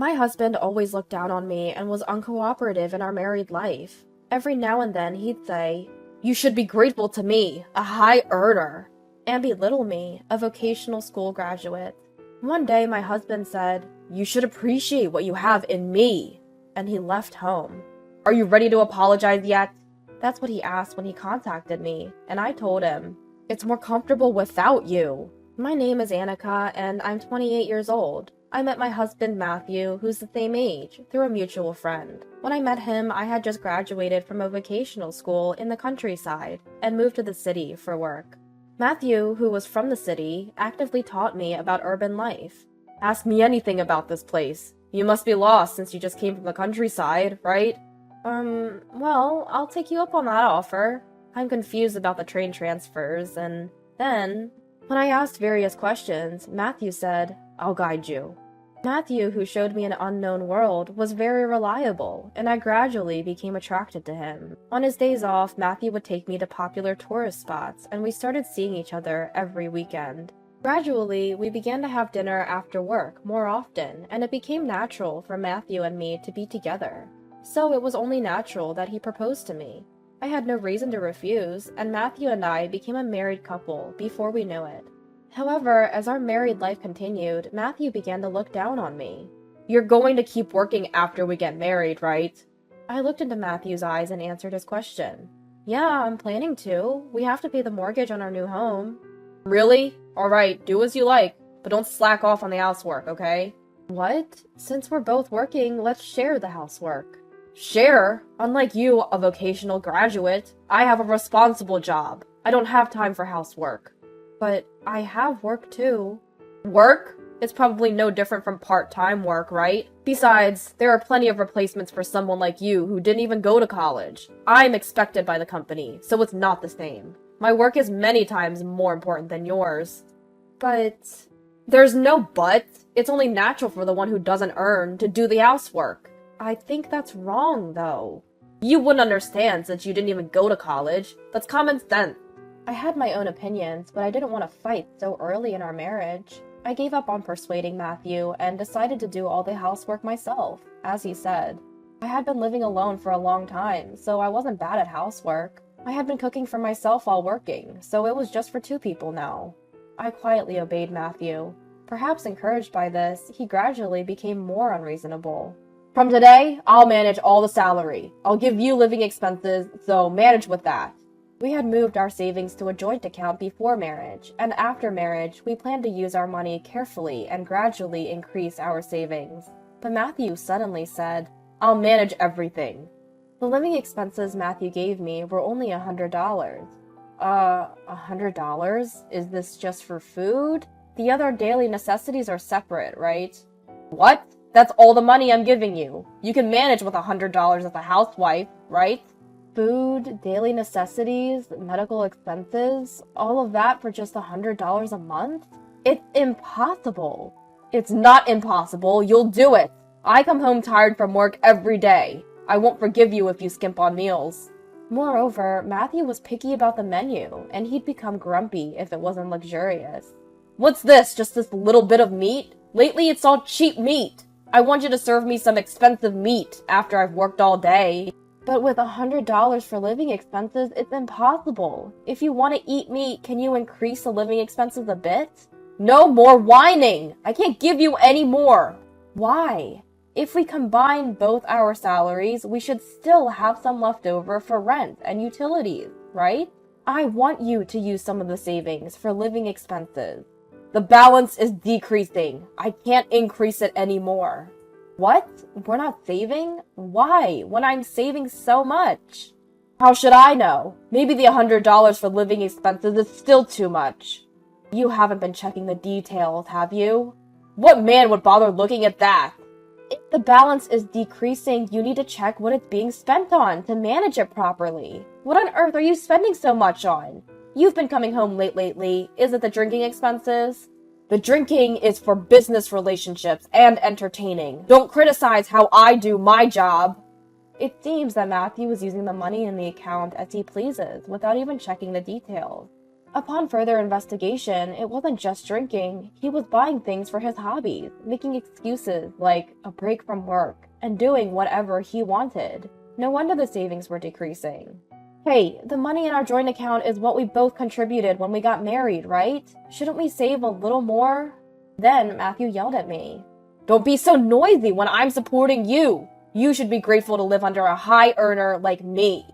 My husband always looked down on me and was uncooperative in our married life. Every now and then he'd say, "You should be grateful to me, a high earner," and belittle me, a vocational school graduate. One day my husband said, "You should appreciate what you have in me," and he left home. "Are you ready to apologize yet?" That's what he asked when he contacted me, and I told him, "It's more comfortable without you." My name is Annika, and I'm 28 years old. I met my husband Matthew, who's the same age, through a mutual friend. When I met him, I had just graduated from a vocational school in the countryside and moved to the city for work. Matthew, who was from the city, actively taught me about urban life. "Ask me anything about this place. You must be lost since you just came from the countryside, right?" Well, I'll take you up on that offer. I'm confused about the train transfers, and then, when I asked various questions, Matthew said, "I'll guide you." Matthew, who showed me an unknown world, was very reliable, and I gradually became attracted to him. On his days off, Matthew would take me to popular tourist spots, and we started seeing each other every weekend. Gradually, we began to have dinner after work more often, and it became natural for Matthew and me to be together. So it was only natural that he proposed to me. I had no reason to refuse, and Matthew and I became a married couple before we knew it. However, as our married life continued, Matthew began to look down on me. "You're going to keep working after we get married, right?" I looked into Matthew's eyes and answered his question. "Yeah, I'm planning to. We have to pay the mortgage on our new home." "Really? Alright, do as you like, but don't slack off on the housework, okay?" "What? Since we're both working, let's share the housework." "Share? Unlike you, a vocational graduate, I have a responsible job. I don't have time for housework." "But I have work too." "Work? It's probably no different from part-time work, right? Besides, there are plenty of replacements for someone like you who didn't even go to college. I'm expected by the company, so it's not the same. My work is many times more important than yours." "But..." "There's no but. It's only natural for the one who doesn't earn to do the housework." "I think that's wrong, though." "You wouldn't understand since you didn't even go to college. That's common sense." I had my own opinions, but I didn't want to fight so early in our marriage. I gave up on persuading Matthew and decided to do all the housework myself, as he said. I had been living alone for a long time, so I wasn't bad at housework. I had been cooking for myself while working, so it was just for two people now. I quietly obeyed Matthew. Perhaps encouraged by this, he gradually became more unreasonable. "From today, I'll manage all the salary. I'll give you living expenses, so manage with that." We had moved our savings to a joint account before marriage, and after marriage, we planned to use our money carefully and gradually increase our savings. But Matthew suddenly said, "I'll manage everything." The living expenses Matthew gave me were only $100. $100? Is this just for food? The other daily necessities are separate, right? "What? That's all the money I'm giving you. You can manage with $100 as a housewife, right?" Food, daily necessities, medical expenses, all of that for just $100 a month? It's impossible. "It's not impossible. You'll do it. I come home tired from work every day. I won't forgive you if you skimp on meals." Moreover, Matthew was picky about the menu, and he'd become grumpy if it wasn't luxurious. "What's this? Just this little bit of meat? Lately it's all cheap meat. I want you to serve me some expensive meat after I've worked all day." "But with $100 for living expenses, it's impossible. If you want to eat meat, can you increase the living expenses a bit?" "No more whining! I can't give you any more." "Why? If we combine both our salaries, we should still have some left over for rent and utilities, right? I want you to use some of the savings for living expenses." "The balance is decreasing. I can't increase it anymore." "What? We're not saving? Why, when I'm saving so much?" "How should I know? Maybe the $100 for living expenses is still too much." "You haven't been checking the details, have you?" "What man would bother looking at that?" "If the balance is decreasing, you need to check what it's being spent on to manage it properly. What on earth are you spending so much on? You've been coming home late lately. Is it the drinking expenses?" "The drinking is for business relationships and entertaining. Don't criticize how I do my job." It seems that Matthew was using the money in the account as he pleases, without even checking the details. Upon further investigation, it wasn't just drinking. He was buying things for his hobbies, making excuses like a break from work, and doing whatever he wanted. No wonder the savings were decreasing. Hey, the money in our joint account is what we both contributed when we got married, right? Shouldn't we save a little more? Then Matthew yelled at me. Don't be so noisy when I'm supporting you. You should be grateful to live under a high earner like me.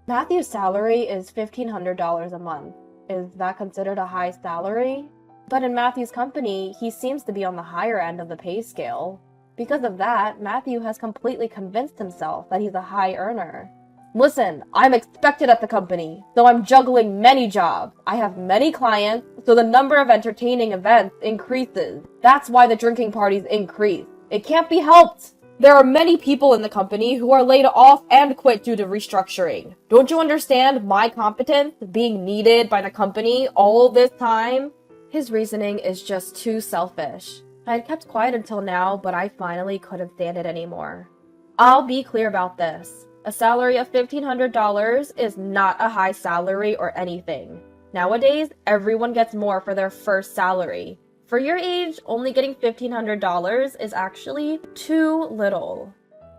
Matthew's salary is $1,500 a month. Is that considered a high salary? But in Matthew's company, he seems to be on the higher end of the pay scale. Because of that, Matthew has completely convinced himself that he's a high earner. Listen, I'm expected at the company, so I'm juggling many jobs. I have many clients, so the number of entertaining events increases. That's why the drinking parties increase. It can't be helped. There are many people in the company who are laid off and quit due to restructuring. Don't you understand my competence being needed by the company all this time? His reasoning is just too selfish. I had kept quiet until now, but I finally couldn't stand it anymore. I'll be clear about this. A salary of $1,500 is not a high salary or anything. Nowadays, everyone gets more for their first salary. For your age, only getting $1,500 is actually too little.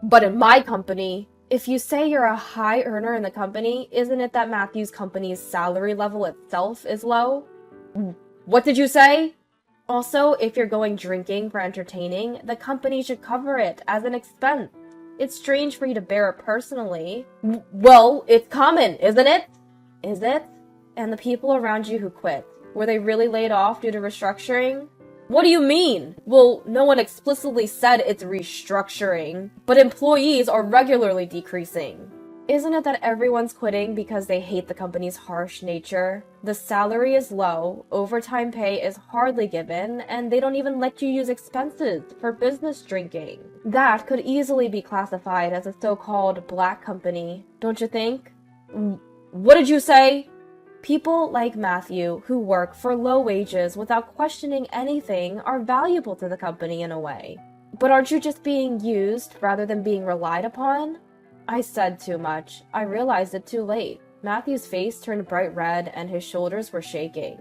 But in my company, if you say you're a high earner in the company, isn't it that Matthew's company's salary level itself is low? What did you say? Also, if you're going drinking for entertaining, the company should cover it as an expense. It's strange for you to bear it personally. Well, it's common, isn't it? Is it? And the people around you who quit, were they really laid off due to restructuring? What do you mean? Well, no one explicitly said it's restructuring, but employees are regularly decreasing. Isn't it that everyone's quitting because they hate the company's harsh nature? The salary is low, overtime pay is hardly given, and they don't even let you use expenses for business drinking. That could easily be classified as a so-called black company, don't you think? What did you say? People like Matthew, who work for low wages without questioning anything, are valuable to the company in a way. But aren't you just being used rather than being relied upon? I said too much. I realized it too late. Matthew's face turned bright red and his shoulders were shaking.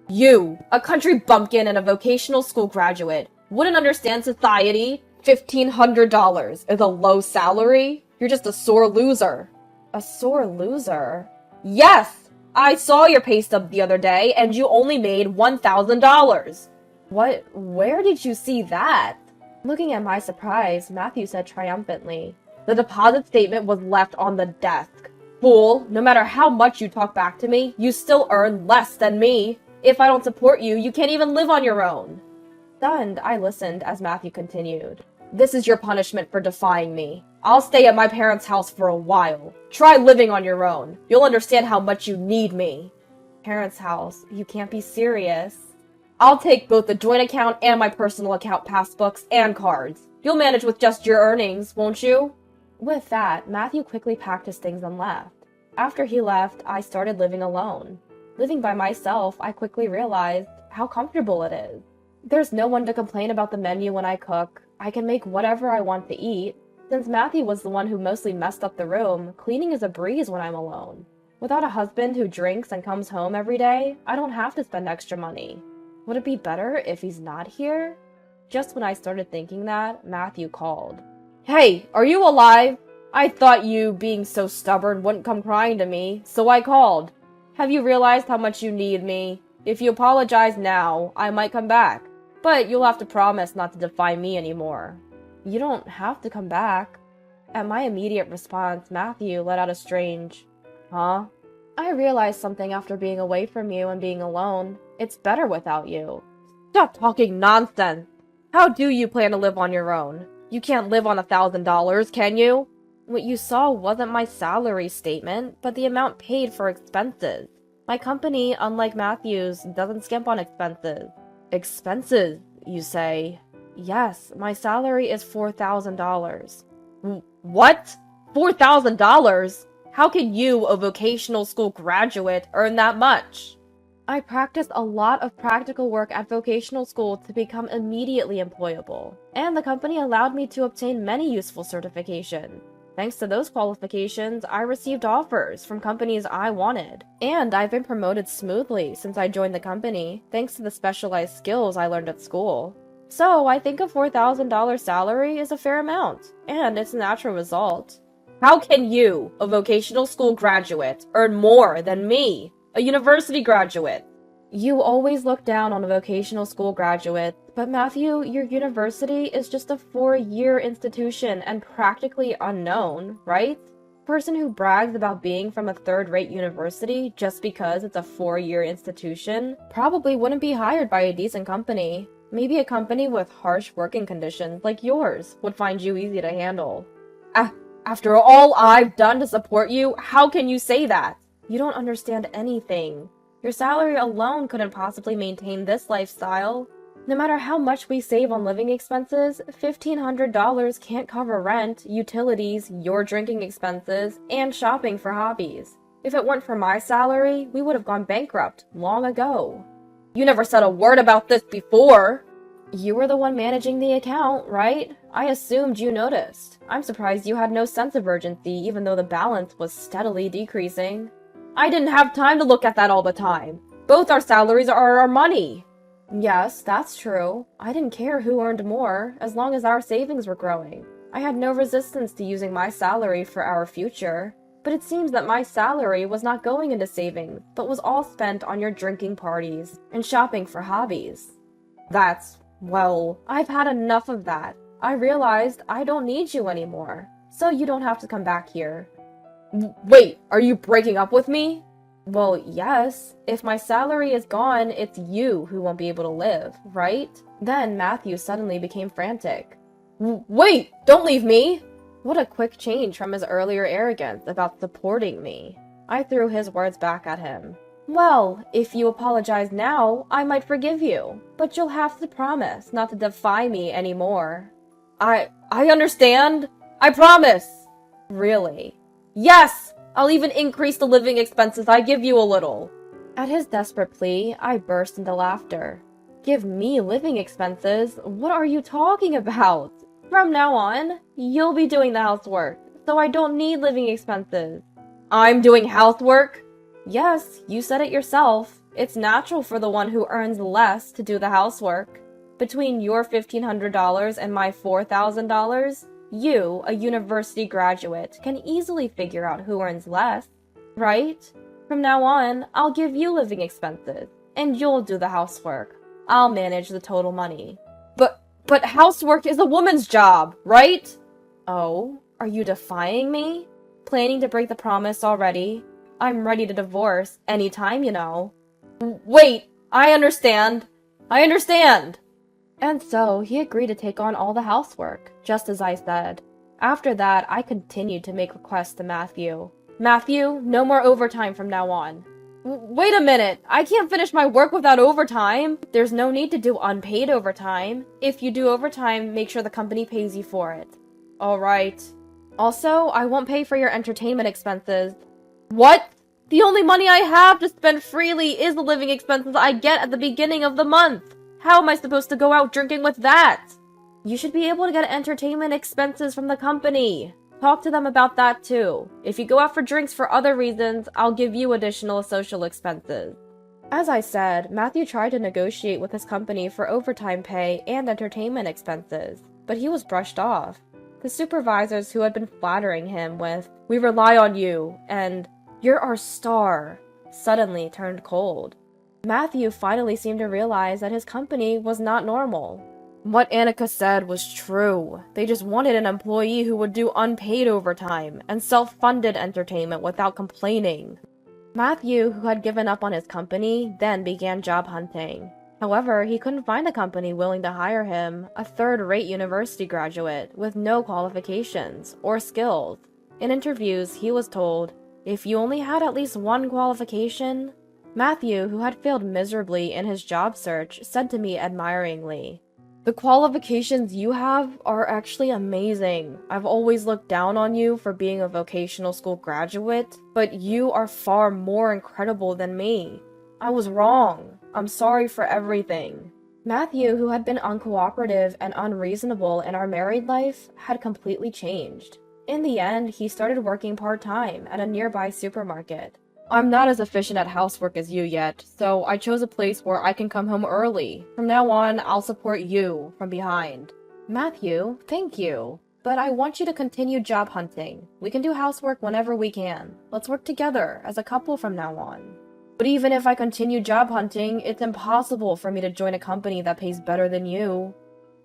You, a country bumpkin and a vocational school graduate, wouldn't understand society? $1,500 is a low salary? You're just a sore loser. A sore loser? Yes! I saw your pay stub the other day and you only made $1,000. What? Where did you see that? Looking at my surprise, Matthew said triumphantly. The deposit statement was left on the desk. Fool, no matter how much you talk back to me, you still earn less than me. If I don't support you, you can't even live on your own. Stunned, I listened as Matthew continued. This is your punishment for defying me. I'll stay at my parents' house for a while. Try living on your own. You'll understand how much you need me. Parents' house? You can't be serious. I'll take both the joint account and my personal account passbooks and cards. You'll manage with just your earnings, won't you? With that, Matthew quickly packed his things and left. After he left, I started living alone. Living by myself, I quickly realized how comfortable it is. There's no one to complain about the menu when I cook. I can make whatever I want to eat. Since Matthew was the one who mostly messed up the room, cleaning is a breeze when I'm alone. Without a husband who drinks and comes home every day, I don't have to spend extra money. Would it be better if he's not here? Just when I started thinking that, Matthew called. Hey, are you alive? I thought you, being so stubborn, wouldn't come crying to me, so I called. Have you realized how much you need me? If you apologize now, I might come back. But you'll have to promise not to defy me anymore. You don't have to come back. At my immediate response, Matthew let out a strange, huh? I realized something after being away from you and being alone. It's better without you. Stop talking nonsense. How do you plan to live on your own? You can't live on $1,000, can you? What you saw wasn't my salary statement, but the amount paid for expenses. My company, unlike Matthew's, doesn't skimp on expenses. Expenses, you say? Yes, my salary is $4,000. What? $4,000? How can you, a vocational school graduate, earn that much? I practiced a lot of practical work at vocational school to become immediately employable, and the company allowed me to obtain many useful certifications. Thanks to those qualifications, I received offers from companies I wanted. And I've been promoted smoothly since I joined the company, thanks to the specialized skills I learned at school. So I think a $4,000 salary is a fair amount, and it's a natural result. How can you, a vocational school graduate, earn more than me, a university graduate? You always look down on a vocational school graduate, but Matthew, your university is just a 4-year institution and practically unknown, right? A person who brags about being from a third-rate university just because it's a 4-year institution probably wouldn't be hired by a decent company. Maybe a company with harsh working conditions like yours would find you easy to handle. After all I've done to support you, how can you say that? You don't understand anything. Your salary alone couldn't possibly maintain this lifestyle. No matter how much we save on living expenses, $1,500 can't cover rent, utilities, your drinking expenses, and shopping for hobbies. If it weren't for my salary, we would have gone bankrupt long ago. You never said a word about this before. You were the one managing the account, right? I assumed you noticed. I'm surprised you had no sense of urgency even though the balance was steadily decreasing. I didn't have time to look at that all the time. Both our salaries are our money. Yes, that's true. I didn't care who earned more, as long as our savings were growing. I had no resistance to using my salary for our future. But it seems that my salary was not going into savings, but was all spent on your drinking parties and shopping for hobbies. Well, I've had enough of that. I realized I don't need you anymore, so you don't have to come back here. Wait, are you breaking up with me? Well, yes. If my salary is gone, it's you who won't be able to live, right? Then Matthew suddenly became frantic. Wait, don't leave me! What a quick change from his earlier arrogance about supporting me. I threw his words back at him. Well, if you apologize now, I might forgive you, but you'll have to promise not to defy me anymore. I understand. I promise. Really? Yes! I'll even increase the living expenses I give you a little. At his desperate plea, I burst into laughter. Give me living expenses? What are you talking about? From now on, you'll be doing the housework, so I don't need living expenses. I'm doing housework? Yes, you said it yourself. It's natural for the one who earns less to do the housework. Between your $1,500 and my $4,000, you, a university graduate, can easily figure out who earns less, right? From now on, I'll give you living expenses, and you'll do the housework. I'll manage the total money. But housework is a woman's job, right? Oh, are you defying me? Planning to break the promise already? I'm ready to divorce anytime, you know. Wait, I understand. And so he agreed to take on all the housework, just as I said. After that, I continued to make requests to Matthew. Matthew, no more overtime from now on. Wait a minute, I can't finish my work without overtime. There's no need to do unpaid overtime. If you do overtime, make sure the company pays you for it. Alright. Also, I won't pay for your entertainment expenses. What? The only money I have to spend freely is the living expenses I get at the beginning of the month. How am I supposed to go out drinking with that? You should be able to get entertainment expenses from the company. Talk to them about that too. If you go out for drinks for other reasons, I'll give you additional social expenses. As I said, Matthew tried to negotiate with his company for overtime pay and entertainment expenses, but he was brushed off. The supervisors who had been flattering him with, "We rely on you," and "You're our star," suddenly turned cold. Matthew finally seemed to realize that his company was not normal. What Annika said was true. They just wanted an employee who would do unpaid overtime and self-funded entertainment without complaining. Matthew, who had given up on his company, then began job hunting. However, he couldn't find a company willing to hire him, a third-rate university graduate with no qualifications or skills. In interviews, he was told, "If you only had at least one qualification." Matthew, who had failed miserably in his job search, said to me admiringly, "The qualifications you have are actually amazing. I've always looked down on you for being a vocational school graduate, but you are far more incredible than me. I was wrong. I'm sorry for everything." Matthew, who had been uncooperative and unreasonable in our married life, had completely changed. In the end, he started working part-time at a nearby supermarket. I'm not as efficient at housework as you yet, so I chose a place where I can come home early. From now on, I'll support you from behind. Matthew, thank you. But I want you to continue job hunting. We can do housework whenever we can. Let's work together as a couple from now on. But even if I continue job hunting, it's impossible for me to join a company that pays better than you.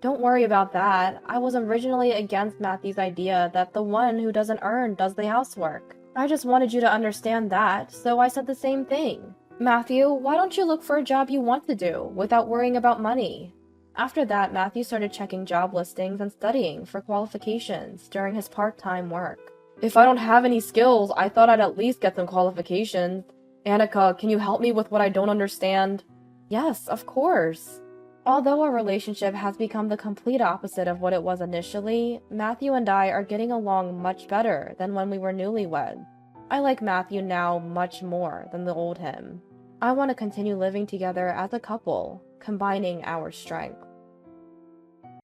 Don't worry about that. I was originally against Matthew's idea that the one who doesn't earn does the housework. I just wanted you to understand that, so I said the same thing. Matthew, why don't you look for a job you want to do without worrying about money? After that, Matthew started checking job listings and studying for qualifications during his part-time work. If I don't have any skills, I thought I'd at least get some qualifications. Annika, can you help me with what I don't understand? Yes, of course. Although our relationship has become the complete opposite of what it was initially, Matthew and I are getting along much better than when we were newlyweds. I like Matthew now much more than the old him. I want to continue living together as a couple, combining our strengths.